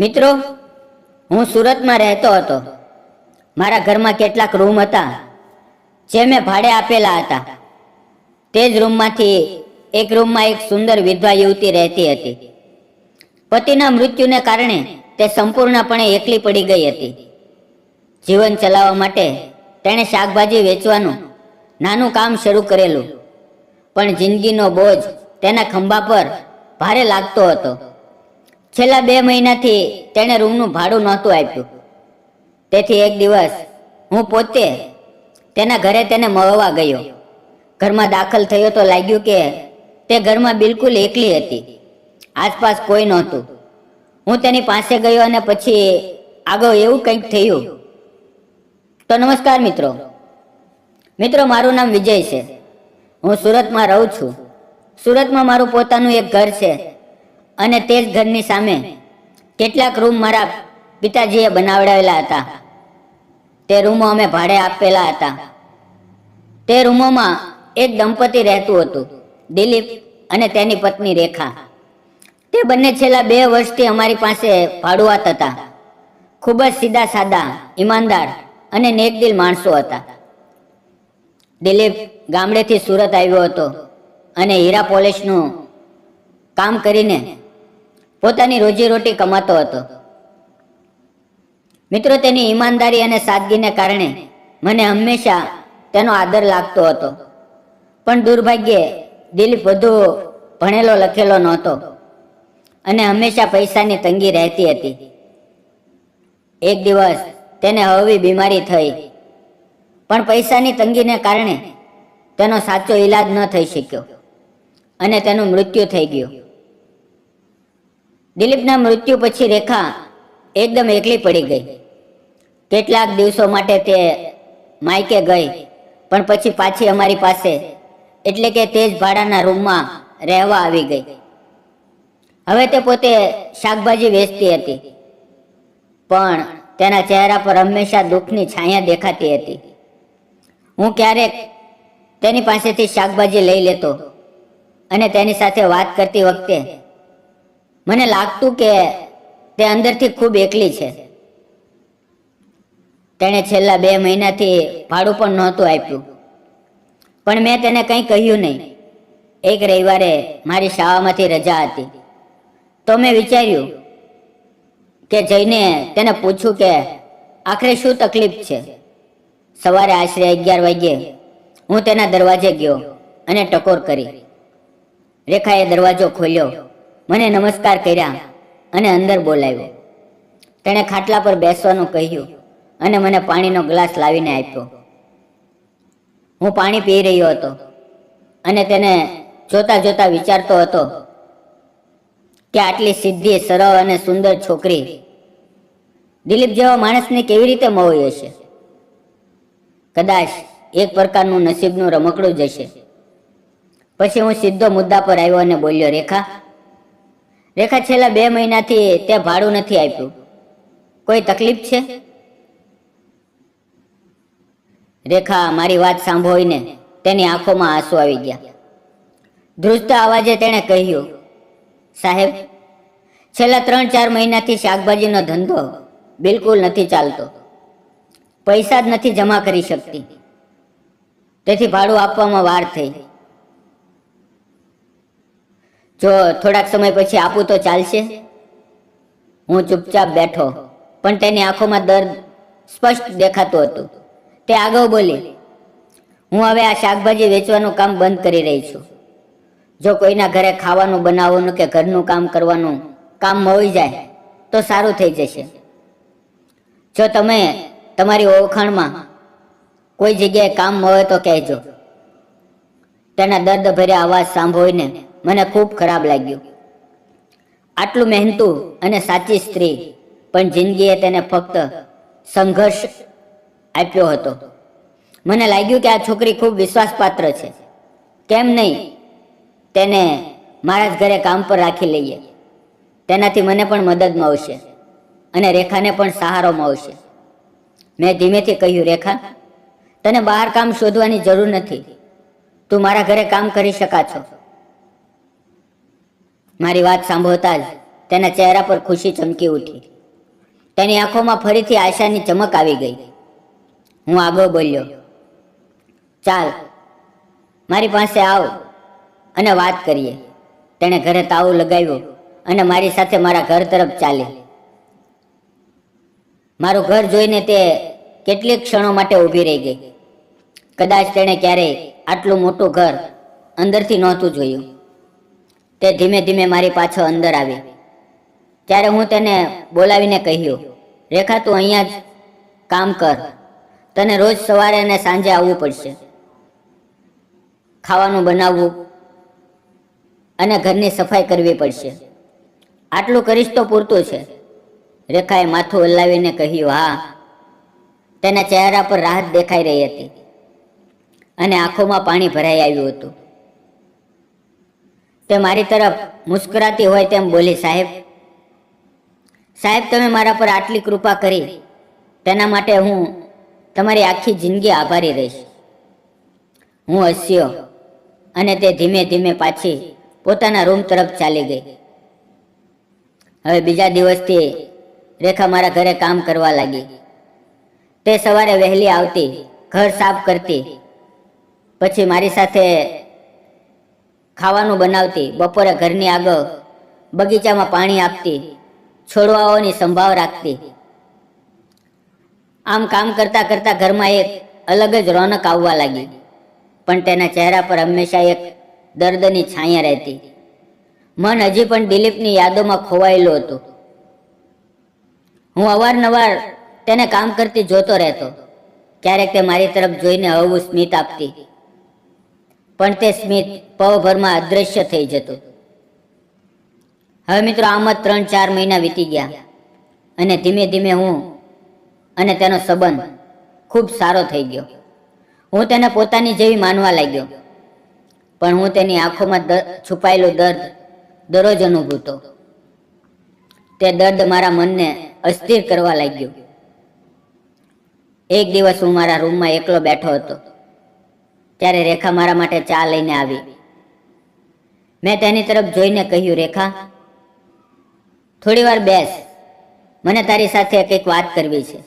મિત્રો, હું સુરતમાં રહેતો હતો. મારા ઘરમાં કેટલાક રૂમ હતા જે મેં ભાડે આપેલા હતા. તે જ રૂમમાંથી એક રૂમમાં એક સુંદર વિધવા યુવતી રહેતી હતી. પતિના મૃત્યુને કારણે તે સંપૂર્ણપણે એકલી પડી ગઈ હતી. જીવન ચલાવવા માટે તેણે શાકભાજી વેચવાનું નાનું કામ શરૂ કરેલું, પણ જિંદગીનો બોજ તેના ખંભા પર ભારે લાગતો હતો. છેલ્લા 2 મહિનાથી તેણે રૂમનું ભાડું નહોતું આપ્યું. તેથી એક દિવસ હું પોતે તેના ઘરે તેને મળવા ગયો. ઘરમાં દાખલ થયો તો લાગ્યું કે તે ઘરમાં બિલકુલ એકલી હતી. આસપાસ કોઈ નહોતું. હું તેની પાસે ગયો અને પછી આગળ એવું કંઈક થયું. તો નમસ્કાર મિત્રો, મારું નામ વિજય છે. હું સુરતમાં રહું છું. સુરતમાં મારું પોતાનું એક ઘર છે અને તે જ ઘરની સામે કેટલાક રૂમ મારા પિતાજીએ બનાવડાવેલા હતા. તે રૂમો અમે ભાડે આપેલા હતા. તે રૂમોમાં એક દંપતી રહેતું હતું, દિલીપ અને તેની પત્ની રેખા. તે બંને છેલ્લા 2 વર્ષથી અમારી પાસે ભાડુઆત હતા. ખૂબ જ સીધા સાદા, ઈમાનદાર અને નેકદિલ માણસો હતા. દિલીપ ગામડેથી સુરત આવ્યો હતો અને હીરા પોલિશનું કામ કરીને પોતાની રોજીરોટી કમાતો હતો. મિત્રો, તેની ઈમાનદારી અને સાદગીને કારણે મને હંમેશા તેનો આદર લાગતો હતો. પણ દુર્ભાગ્યે દિલીપ વધુ ભણેલો લખેલો નહોતો અને હંમેશા પૈસાની તંગી રહેતી હતી. એક દિવસ તેને હળવી બીમારી થઈ, પણ પૈસાની તંગીને કારણે તેનો સાચો ઈલાજ ન થઈ શક્યો અને તેનું મૃત્યુ થઈ ગયું. દિલીપના મૃત્યુ પછી રેખા એકદમ એકલી પડી ગઈ. કેટલાક દિવસો માટે તે માયકે ગઈ, પણ પછી પાછી અમારી પાસે એટલે કે તે જ ભાડાના રૂમમાં રહેવા આવી ગઈ. હવે તે પોતે શાકભાજી વેચતી હતી, પણ તેના ચહેરા પર હંમેશા દુઃખની છાયા દેખાતી હતી. હું ક્યારેક તેની પાસેથી શાકભાજી લઈ લેતો અને તેની સાથે વાત કરતી વખતે મને લાગતું કે તે અંદરથી ખૂબ એકલી છે. તેણે છેલ્લા 2 મહિનાથી ભાડું પણ નહોતું આપ્યું, પણ મેં તેને કંઈ કહ્યું નહીં. એક રવિવારે મારી શાળામાંથી રજા હતી, તો મેં વિચાર્યું કે જઈને તેને પૂછું કે આખરે શું તકલીફ છે. સવારે આશરે 11 વાગ્યે હું તેના દરવાજે ગયો અને ટકોર કરી. રેખાએ દરવાજો ખોલ્યો, મને નમસ્કાર કર્યા અને અંદર બોલાવ્યો. તેણે ખાટલા પર બેસવાનું કહ્યું અને મને પાણીનો ગ્લાસ લાવીને આપ્યો. હું પાણી પી રહ્યો હતો અને તેને જોતા જોતા વિચારતો હતો કે આટલી સીધી, સરળ અને સુંદર છોકરી દિલીપ જેવા માણસને કેવી રીતે મળી હશે. કદાચ એક પ્રકારનું નસીબનું રમકડું જ હશે. પછી હું સીધો મુદ્દા પર આવ્યો અને બોલ્યો, રેખા, છેલ્લા 2 મહિનાથી તે ભાડું નથી આપ્યું. કોઈ તકલીફ છે? રેખા મારી વાત સાંભળીને તેની આંખોમાં આંસુ આવી ગયા. ધ્રુજતા અવાજે તેણે કહ્યું, સાહેબ, છેલ્લા 3-4 મહિનાથી શાકભાજીનો ધંધો બિલકુલ નથી ચાલતો. પૈસા જ નથી જમા કરી શકતી, તેથી ભાડું આપવામાં વાર થઈ. જો થોડાક સમય પછી આપું તો ચાલશે? હું ચૂપચાપ બેઠો, પણ તેની આંખોમાં દર્દ સ્પષ્ટ દેખાતું હતું. તે આગળ બોલી, હું હવે આ શાકભાજી વેચવાનું કામ બંધ કરી રહી છું. જો કોઈના ઘરે ખાવાનું બનાવવાનું કે ઘરનું કામ કરવાનું કામ મળી જાય તો સારું થઈ જશે. જો તમે તમારી ઓળખાણમાં કોઈ જગ્યાએ કામ મળે તો કહેજો. તેના દર્દભર્યા અવાજ સાંભળીને મને ખૂબ ખરાબ લાગ્યું. આટલું મહેનતું અને સાચી સ્ત્રી, પણ જિંદગીએ તેને ફક્ત સંઘર્ષ આપ્યો હતો. મને લાગ્યું કે આ છોકરી ખૂબ વિશ્વાસપાત્ર છે. કેમ નહીં તેને મારા જ ઘરે કામ પર રાખી લઈએ. તેનાથી મને પણ મદદ મળશે અને રેખાને પણ સહારો મળશે. મેં ધીમેથી કહ્યું, રેખા, તને બહાર કામ શોધવાની જરૂર નથી. તું મારા ઘરે કામ કરી શકા છો. મારી વાત સાંભળતા જ તેના ચહેરા પર ખુશી ચમકી ઉઠી. તેની આંખોમાં ફરીથી આશાની ચમક આવી ગઈ. હું આગળ બોલ્યો, ચાલ મારી પાસે આવ અને વાત કરીએ. તેણે ઘરે તાળું લગાવ્યું અને મારી સાથે મારા ઘર તરફ ચાલી. મારું ઘર જોઈને તે કેટલીક ક્ષણો માટે ઊભી રહી ગઈ. કદાચ તેણે ક્યારેય આટલું મોટું ઘર અંદરથી નહોતું જોયું. તે ધીમે ધીમે મારી પાછળ અંદર આવી. ત્યારે હું તેને બોલાવીને કહ્યું, રેખા, તું અહીંયા જ કામ કર. તને રોજ સવારે અને સાંજે આવવું પડશે. ખાવાનું બનાવવું અને ઘરની સફાઈ કરવી પડશે. આટલું કરીશ તો પૂરતું છે. રેખાએ માથું હલાવીને કહ્યું, હા. તેના ચહેરા પર રાહત દેખાઈ રહી હતી અને આંખોમાં પાણી ભરાઈ આવ્યું હતું. તે મારી તરફ મુસ્કરાતી હોય તેમ બોલી, સાહેબ, તમે મારા પર આટલી કૃપા કરી તેના માટે હું તમારી આખી જિંદગી આભારી રહીશ. હું હસ્યો અને તે ધીમે ધીમે પાછી પોતાના રૂમ તરફ ચાલી ગઈ. હવે બીજા દિવસથી રેખા મારા ઘરે કામ કરવા લાગી. તે સવારે વહેલી આવતી, ઘર સાફ કરતી, પછી મારી સાથે ખાવાનું બનાવતી, બપોરે ઘરની આગળ બગીચામાં પાણી આપતી, છોડવાઓની સંભાળ રાખતી. આમ કામ કરતા કરતા ઘરમાં એક અલગ જ રોનક આવવા લાગી. પણ તેના ચહેરા પર હંમેશા એક દર્દની છાયા રહેતી. મન હજી પણ દિલીપની યાદોમાં ખોવાયેલું હતું. હું અવારનવાર તેને કામ કરતી જોતો રહેતો. ક્યારેક તે મારી તરફ જોઈને હળવું સ્મિત આપતી, પણ તે સ્મિત પળભરમાં અદૃશ્ય થઈ જતું. હવે મિત્રો, આમ જ 3-4 મહિના વીતી ગયા અને ધીમે ધીમે હું અને તેનો સંબંધ ખૂબ સારો થઈ ગયો. હું તેને પોતાની જેવી માનવા લાગ્યો, પણ હું તેની આંખોમાં છુપાયેલું દર્દ દરરોજ અનુભવતો. તે દર્દ મારા મનને અસ્થિર કરવા લાગ્યું. એક દિવસ હું મારા રૂમમાં એકલો બેઠો હતો. ત્યારે રેખા મારા માટે ચા લઈને આવી. મેં તેની તરફ જોઈને કહ્યું, રેખા, થોડી વાર બેસ, મને તારી સાથે કંઈક વાત કરવી છે.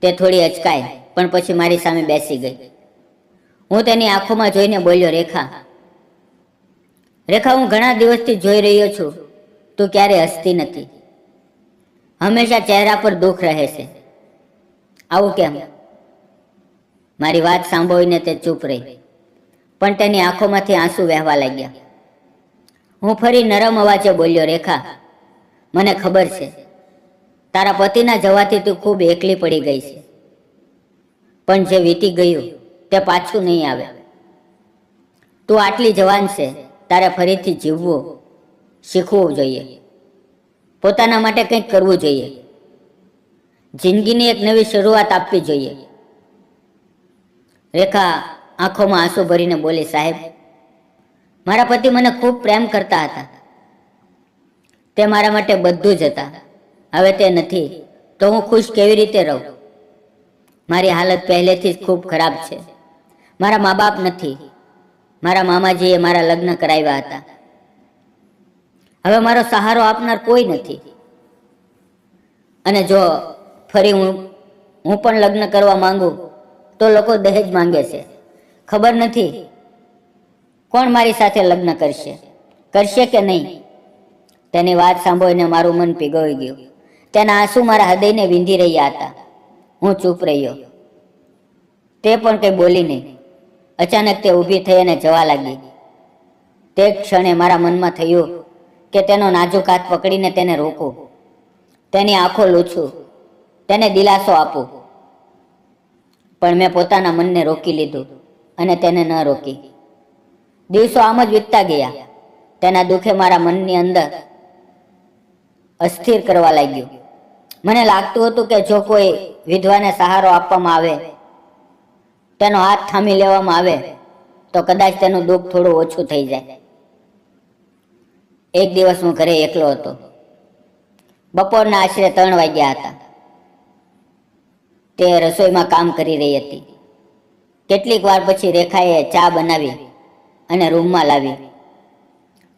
તે થોડી અચકાઈ, પણ પછી મારી સામે બેસી ગઈ. હું તેની આંખોમાં જોઈને બોલ્યો, રેખા, હું ઘણા દિવસથી જોઈ રહ્યો છું, તું ક્યારે હસતી નથી. હંમેશા ચહેરા પર દુઃખ રહે છે. આવું કેમ? મારી વાત સાંભળીને તે ચૂપ રહી, પણ તેની આંખોમાંથી આંસુ વહેવા લાગ્યા. હું ફરી નરમ અવાજે બોલ્યો, રેખા, મને ખબર છે તારા પતિના જવાથી તું ખૂબ એકલી પડી ગઈ છે, પણ જે વીતી ગયું તે પાછું નહીં આવે. તું આટલી જવાન છે, તારે ફરીથી જીવવું શીખવું જોઈએ. પોતાના માટે કંઈક કરવું જોઈએ. જિંદગીની એક નવી શરૂઆત આપવી જોઈએ. રેખા આંખોમાં આંસુ ભરીને બોલી, સાહેબ, મારા પતિ મને ખૂબ પ્રેમ કરતા હતા. તે મારા માટે બધું જ હતા. હવે તે નથી તો હું ખુશ કેવી રીતે રહું? મારી હાલત પહેલેથી જ ખૂબ ખરાબ છે. મારા મા બાપ નથી. મારા મામાજીએ મારા લગ્ન કરાવ્યા હતા. હવે મારો સહારો આપનાર કોઈ નથી. અને જો ફરી હું પણ લગ્ન કરવા માંગુ તો લોકો દહેજ માંગે છે. ખબર નથી કોણ મારી સાથે લગ્ન કરશે કે નહીં. તેની વાત સાંભળીને મારું મન પીગળી ગયું. તેના આંસુ મારા હૃદયને વીંધી રહ્યા હતા. હું ચૂપ રહ્યો. તે પણ કંઈ બોલી નહીં. અચાનક તે ઊભી થઈ અને જવા લાગી. તે ક્ષણે મારા મનમાં થયું કે તેનો નાજુક હાથ પકડીને તેને રોકું, તેની આંખો લૂછું, તેને દિલાસો આપું. પણ મેં પોતાના મનને રોકી લીધું અને તેને ન રોકી. દિવસો આમ જ વીતતા ગયા. તેના દુઃખે મારા મનની અંદર અસ્થિર કરવા લાગ્યું. મને લાગતું હતું કે જો કોઈ વિધવાને સહારો આપવામાં આવે, તેનો હાથ થામી લેવામાં આવે, તો કદાચ તેનું દુઃખ થોડું ઓછું થઈ જાય. એક દિવસ હું ઘરે એકલો હતો. બપોરના આશરે 3 વાગ્યા હતા. તે રસોઈમાં કામ કરી રહી હતી. કેટલીક વાર પછી રેખાએ ચા બનાવી અને રૂમમાં લાવી.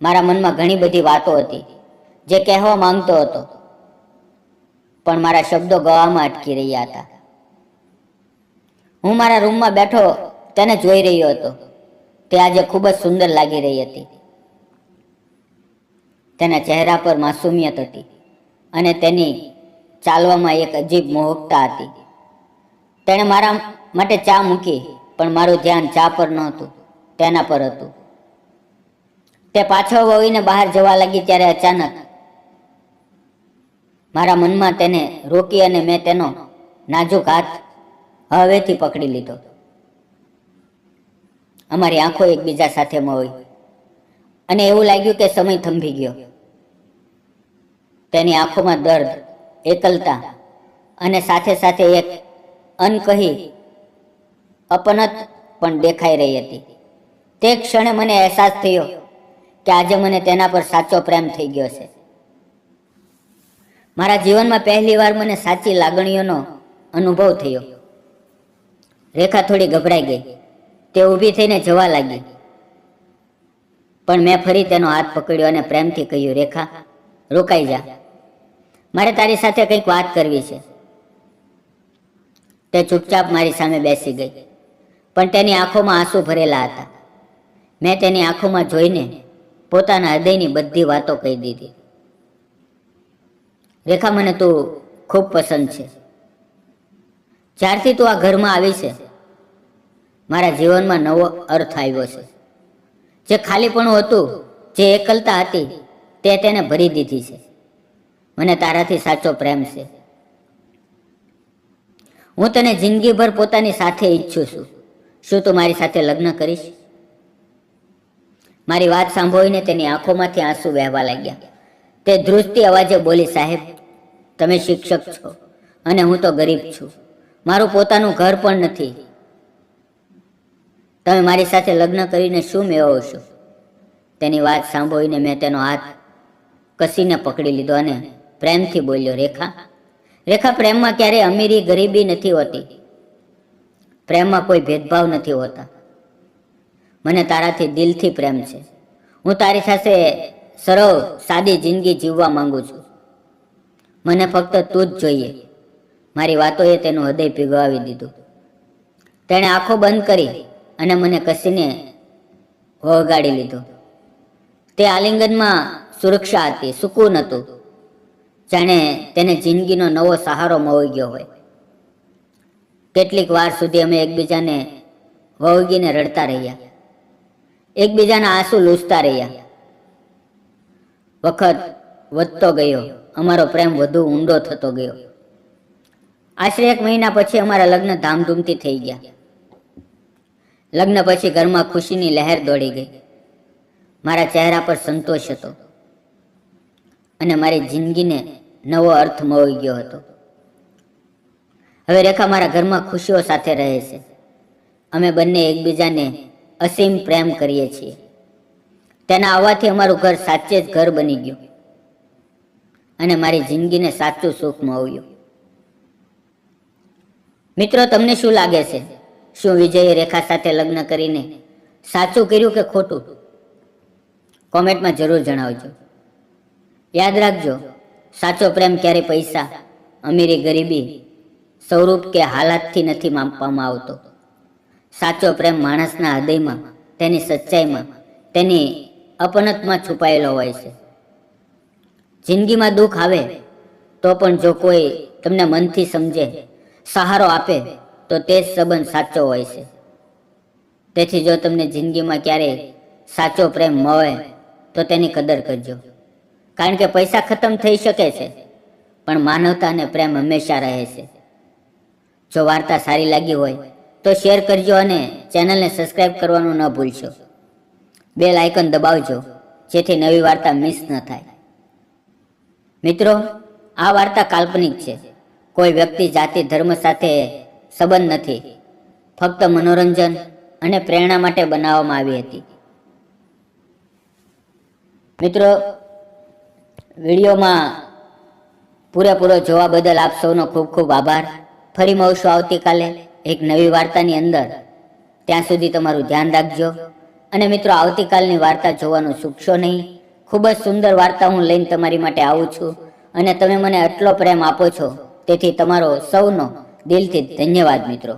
મારા મનમાં ઘણી બધી વાતો હતી. જે કહેવા માંગતો હતો, પણ મારા શબ્દો ગવામાં અટકી રહ્યા હતા. હું મારા રૂમમાં બેઠો તેને જોઈ રહ્યો હતો. તે આજે ખૂબ જ સુંદર લાગી રહી હતી. તેના ચહેરા પર માસુમિયત હતી અને તેની ચાલવામાં એક અજીબ મોહકતા હતી. તેણે મારા માટે ચા મૂકી, પણ મારું ધ્યાન ચા પર નહોતું, તેના પર હતું. તે પાછળ વળીને બહાર જવા લાગી ત્યારે અચાનક મારા મનમાં તેને રોકી અને મેં તેનો નાજુક હાથ હવેથી પકડી લીધો. અમારી આંખો એકબીજા સાથે મળી અને એવું લાગ્યું કે સમય થંભી ગયો. તેની આંખોમાં દર્દ, એકલતા અને સાથે સાથે એક અનકહી અપનત પણ દેખાઈ રહી હતી. તે ક્ષણે મને અહેસાસ થયો કે આજે મને તેના પર સાચો પ્રેમ થઈ ગયો છે. મારા જીવનમાં પહેલી વાર મને સાચી લાગણીઓનો અનુભવ થયો. રેખા થોડી ગભરાઈ ગઈ. તે ઊભી થઈને જવા લાગી, પણ મેં ફરી તેનો હાથ પકડ્યો અને પ્રેમથી કહ્યું, રેખા, રોકાઈ જા, મારે તારી સાથે કંઈક વાત કરવી છે. તે ચૂપચાપ મારી સામે બેસી ગઈ, પણ તેની આંખોમાં આંસુ ભરેલા હતા. મેં તેની આંખોમાં જોઈને પોતાના હૃદયની બધી વાતો કહી દીધી. રેખા, મને તું ખૂબ પસંદ છે. જ્યારથી તું આ ઘરમાં આવી છે, મારા જીવનમાં નવો અર્થ આવ્યો છે. જે ખાલીપણું હતું, જે એકલતા હતી, તે તેને ભરી દીધી છે. મને તારાથી સાચો પ્રેમ છે. હું તને જિંદગીભર પોતાની સાથે ઈચ્છું છું. શું તું મારી સાથે લગ્ન કરીશ? મારી વાત સાંભળીને તેની આંખોમાંથી આંસુ વહેવા લાગ્યા. તે ધ્રુજતી અવાજે બોલી, સાહેબ, તમે શિક્ષક છો અને હું તો ગરીબ છું. મારું પોતાનું ઘર પણ નથી. તમે મારી સાથે લગ્ન કરીને શું મેળવશો? તેની વાત સાંભળીને મેં તેનો હાથ કસીને પકડી લીધો અને પ્રેમથી બોલ્યો, રેખા, રેખા, પ્રેમમાં ક્યારેય અમીરી ગરીબી નથી હોતી. પ્રેમમાં કોઈ ભેદભાવ નથી હોતા. મને તારાથી દિલથી પ્રેમ છે. હું તારી સાથે સરળ સાદી જિંદગી જીવવા માંગુ છું. મને ફક્ત તું જ જોઈએ. મારી વાતોએ તેનું હૃદય પીગળાવી દીધું. તેણે આંખો બંધ કરી અને મને કસીને વળગાડી લીધો. તે આલિંગનમાં સુરક્ષા હતી, સુકૂન હતું, જાણે તેને જિંદગીનો નવો સહારો મળી ગયો હોય. કેટલીક વાર સુધી અમે એકબીજાને વળગીને રડતા રહ્યા, એકબીજાના આંસુ લૂછતા રહ્યા. વખત વધતો ગયો, અમારો પ્રેમ વધુ ઊંડો થતો ગયો. આશરે 1 મહિના પછી અમારા લગ્ન ધામધૂમથી થઈ ગયા. લગ્ન પછી ઘરમાં ખુશીની લહેર દોડી ગઈ. મારા ચહેરા પર સંતોષ હતો અને મારી જિંદગીને નવો અર્થ મળી ગયો હતો. હવે રેખા મારા ઘરમાં ખુશીઓ સાથે રહે છે. અમે બંને એકબીજાને અસીમ પ્રેમ કરીએ છીએ. તેના આવવાથી અમારું ઘર સાચે જ ઘર બની ગયું અને મારી જિંદગીને સાચું સુખ મળ્યું. મિત્રો, તમને શું લાગે છે? શું વિજયે રેખા સાથે લગ્ન કરીને સાચું કર્યું કે ખોટું? કોમેન્ટમાં જરૂર જણાવજો. યાદ રાખજો, સાચો પ્રેમ ક્યારે પૈસા, અમીરી ગરીબી, સ્વરૂપ કે હાલાતથી નથી માપવામાં આવતો. સાચો પ્રેમ માણસના હૃદયમાં, તેની સચ્ચાઈમાં, તેની અપનતમાં છુપાયેલો હોય છે. જિંદગીમાં દુઃખ આવે તો પણ જો કોઈ તમને મનથી સમજે, સહારો આપે, તો તે જ સંબંધ સાચો હોય છે. તેથી જો તમને જિંદગીમાં ક્યારેય સાચો પ્રેમ મળે તો તેની કદર કરજો. કારણ કે પૈસા ખતમ થઈ શકે છે, પણ માનવતા અને પ્રેમ હંમેશા રહે છે. જો વાર્તા સારી લાગી હોય તો શેર કરજો અને ચેનલને સબસ્ક્રાઈબ કરવાનું ન ભૂલશો. બેલ આઇકન દબાવજો જેથી નવી વાર્તા મિસ ન થાય. મિત્રો, આ વાર્તા કાલ્પનિક છે. કોઈ વ્યક્તિ, જાતિ, ધર્મ સાથે સંબંધ નથી. ફક્ત મનોરંજન અને પ્રેરણા માટે બનાવવામાં આવી હતી. મિત્રો, વિડીયોમાં પૂરેપૂરો જોવા બદલ આપ સૌનો ખૂબ ખૂબ આભાર. ફરી મળશું આવતીકાલે એક નવી વાર્તાની અંદર. ત્યાં સુધી તમારું ધ્યાન રાખજો અને મિત્રો, આવતીકાલની વાર્તા જોવાનું ચૂકશો નહીં. ખૂબ જ સુંદર વાર્તા હું લઈને તમારી માટે આવું છું અને તમે મને આટલો પ્રેમ આપો છો, તેથી તમારો સૌનો દિલથી ધન્યવાદ મિત્રો.